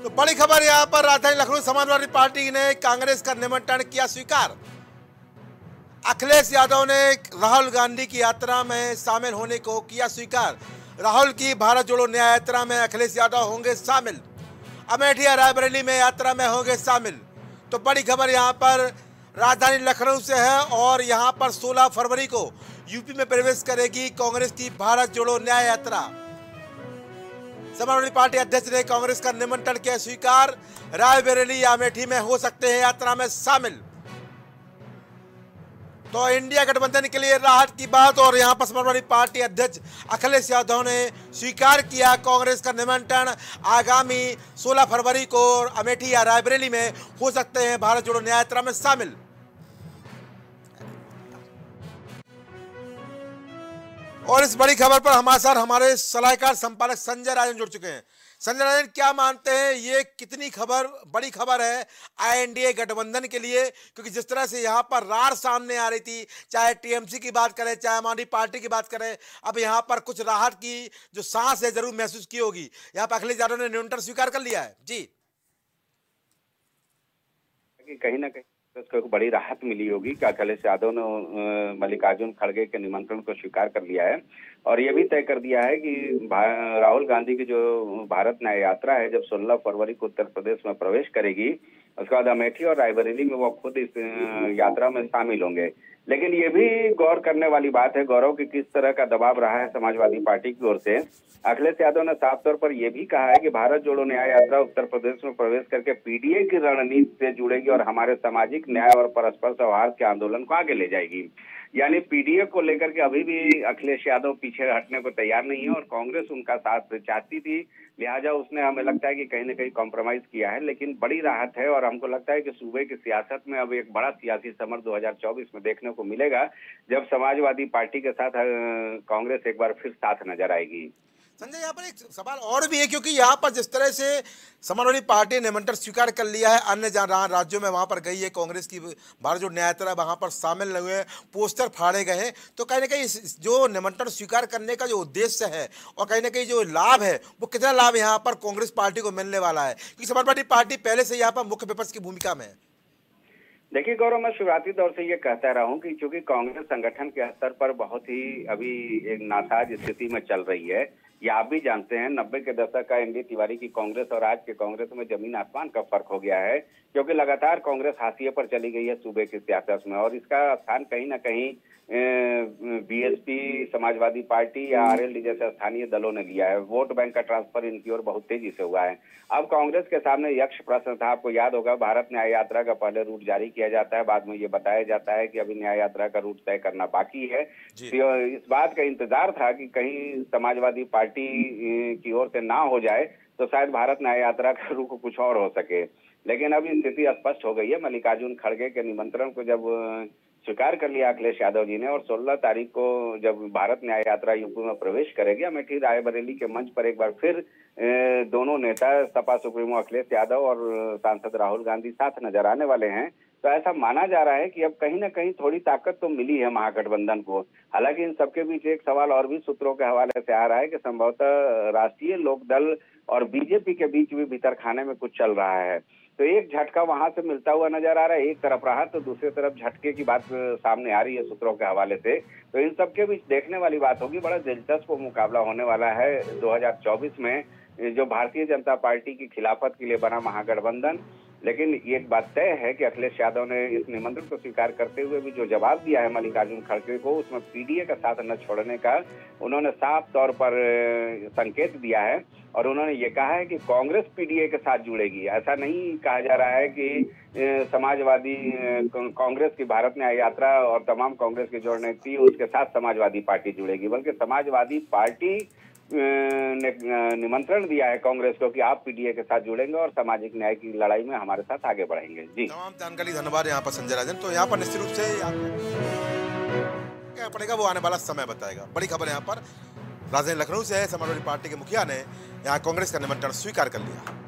तो बड़ी खबर यहाँ पर राजधानी लखनऊ समाजवादी पार्टी ने कांग्रेस का निमंत्रण किया स्वीकार। अखिलेश यादव ने राहुल गांधी की यात्रा में शामिल होने को किया स्वीकार। राहुल की भारत जोड़ो न्याय यात्रा में अखिलेश यादव होंगे शामिल। अमेठी और रायबरेली में यात्रा में होंगे शामिल। तो बड़ी खबर यहाँ पर राजधानी लखनऊ से है और यहाँ पर 16 फरवरी को यूपी में प्रवेश करेगी कांग्रेस की भारत जोड़ो न्याय यात्रा। समाजवादी पार्टी अध्यक्ष ने कांग्रेस का निमंत्रण किया स्वीकार। रायबरेली या अमेठी में हो सकते हैं यात्रा में शामिल। तो इंडिया गठबंधन के लिए राहत की बात। और यहां पर समाजवादी पार्टी अध्यक्ष अखिलेश यादव ने स्वीकार किया कांग्रेस का निमंत्रण। आगामी 16 फरवरी को अमेठी या रायबरेली में हो सकते हैं भारत जोड़ो न्याय यात्रा में शामिल। और इस बड़ी खबर पर हमारे साथ हमारे सलाहकार संपादक संजय राजन जुड़ चुके हैं। संजय राजन, क्या मानते हैं ये कितनी बड़ी खबर है आईएनडीए गठबंधन के लिए? क्योंकि जिस तरह से यहाँ पर रार सामने आ रही थी, चाहे टीएमसी की बात करें चाहे आम आदमी पार्टी की बात करें, अब यहाँ पर कुछ राहत की जो सांस है जरूर महसूस की होगी। यहाँ पर अखिलेश यादव ने निमंत्रण स्वीकार कर लिया है जी। कहीं ना कहीं उसको एक बड़ी राहत मिली होगी कि अखिलेश यादव ने मल्लिकार्जुन खड़गे के निमंत्रण को स्वीकार कर लिया है और ये भी तय कर दिया है कि राहुल गांधी की जो भारत न्याय यात्रा है जब 16 फरवरी को उत्तर प्रदेश में प्रवेश करेगी, उसके बाद अमेठी और रायबरेली में वो खुद इस यात्रा में शामिल होंगे। लेकिन ये भी गौर करने वाली बात है, गौरव, की किस तरह का दबाव रहा है समाजवादी पार्टी की ओर से। अखिलेश यादव ने साफ तौर पर यह भी कहा है कि भारत जोड़ो न्याय यात्रा उत्तर प्रदेश में प्रवेश करके पीडीए की रणनीति से जुड़ेगी और हमारे सामाजिक न्याय और परस्पर सौहार्द के आंदोलन को आगे ले जाएगी। यानी पीडीए को लेकर के अभी भी अखिलेश यादव पीछे हटने को तैयार नहीं है और कांग्रेस उनका साथ चाहती थी, लिहाजा उसने हमें लगता है कि कहीं न कहीं कॉम्प्रोमाइज किया है। लेकिन बड़ी राहत है और हमको लगता है कि सूबे की सियासत में अब एक बड़ा सियासी समर 2024 में देखने को मिलेगा, जब समाजवादी पार्टी के साथ कांग्रेस एक बार फिर साथ नजर आएगी। संजय, यहाँ पर एक सवाल और भी है, क्योंकि यहाँ पर जिस तरह से समाजवादी पार्टी ने निमंत्रण स्वीकार कर लिया है, अन्य राज्यों में वहाँ पर गई है कांग्रेस की भारत जोड़ो न्याय यात्रा, वहाँ पर शामिल हुए हैं, पोस्टर फाड़े गए हैं, तो कहीं ना कहीं जो निमंत्रण स्वीकार करने का जो उद्देश्य है और कहीं ना कहीं जो लाभ है वो कितना लाभ यहाँ पर कांग्रेस पार्टी को मिलने वाला है, क्योंकि समाजवादी पार्टी पहले से यहाँ पर मुख्य विपक्ष की भूमिका में है। देखिए गौरव, मैं शुरुआती दौर से ये कहता रहा हूँ कि चूंकि कांग्रेस संगठन के स्तर पर बहुत ही अभी एक नासाज स्थिति में चल रही है, ये आप भी जानते हैं। 90 के दशक का एनडी तिवारी की कांग्रेस और आज के कांग्रेस में जमीन आसमान का फर्क हो गया है, क्योंकि लगातार कांग्रेस हाशिए पर चली गई है सूबे की सियासत में और इसका स्थान कहीं ना कहीं बीएसपी, समाजवादी पार्टी या आरएलडी जैसे स्थानीय दलों ने लिया है। वोट बैंक का ट्रांसफर इनकी ओर बहुत तेजी से हुआ है। अब कांग्रेस के सामने यक्ष प्रश्न था, आपको याद होगा, भारत न्याय यात्रा का पहले रूट जारी किया जाता है, बाद में ये बताया जाता है कि अभी न्याय यात्रा का रूट तय करना बाकी है। तो इस बात का इंतजार था कि कहीं समाजवादी पार्टी की ओर से ना हो जाए तो शायद भारत न्याय यात्रा का रुख कुछ और हो सके। लेकिन अब स्थिति स्पष्ट हो गई है। मल्लिकार्जुन खड़गे के निमंत्रण को जब स्वीकार कर लिया अखिलेश यादव जी ने और 16 तारीख को जब भारत न्याय यात्रा यूपी में प्रवेश करेगी, अमेठी रायबरेली के मंच पर एक बार फिर दोनों नेता सपा सुप्रीमो अखिलेश यादव और सांसद राहुल गांधी साथ नजर आने वाले हैं, तो ऐसा माना जा रहा है कि अब कहीं ना कहीं थोड़ी ताकत तो मिली है महागठबंधन को। हालांकि इन सबके बीच एक सवाल और भी सूत्रों के हवाले से आ रहा है कि संभवतः राष्ट्रीय लोकदल और बीजेपी के बीच भी भीतर खाने में कुछ चल रहा है, तो एक झटका वहां से मिलता हुआ नजर आ रहा है। एक तरफ राहत तो दूसरी तरफ झटके की बात सामने आ रही है सूत्रों के हवाले से। तो इन सबके बीच देखने वाली बात होगी, बड़ा दिलचस्प मुकाबला होने वाला है 2024 में, जो भारतीय जनता पार्टी की खिलाफत के लिए बना महागठबंधन। लेकिन एक बात तय है कि अखिलेश यादव ने इस निमंत्रण को स्वीकार करते हुए भी जो जवाब दिया है मल्लिकार्जुन खड़गे को, उसमें पीडीए का साथ न छोड़ने का उन्होंने साफ तौर पर संकेत दिया है और उन्होंने ये कहा है कि कांग्रेस पीडीए के साथ जुड़ेगी। ऐसा नहीं कहा जा रहा है कि समाजवादी कांग्रेस की भारत न्याय यात्रा और तमाम कांग्रेस की जो रणनीति उसके साथ समाजवादी पार्टी जुड़ेगी, बल्कि समाजवादी पार्टी ने निमंत्रण दिया है कांग्रेस को कि आप पीडीए के साथ जुड़ेंगे और सामाजिक न्याय की लड़ाई में हमारे साथ आगे बढ़ेंगे। जी, तमाम जानकारी धन्यवाद यहाँ पर संजय राजन। तो यहाँ पर निश्चित रूप से क्या पड़ेगा वो आने वाला समय बताएगा। बड़ी खबर यहाँ पर राजधानी लखनऊ से है, समाजवादी पार्टी के मुखिया ने यहाँ कांग्रेस का निमंत्रण स्वीकार कर लिया।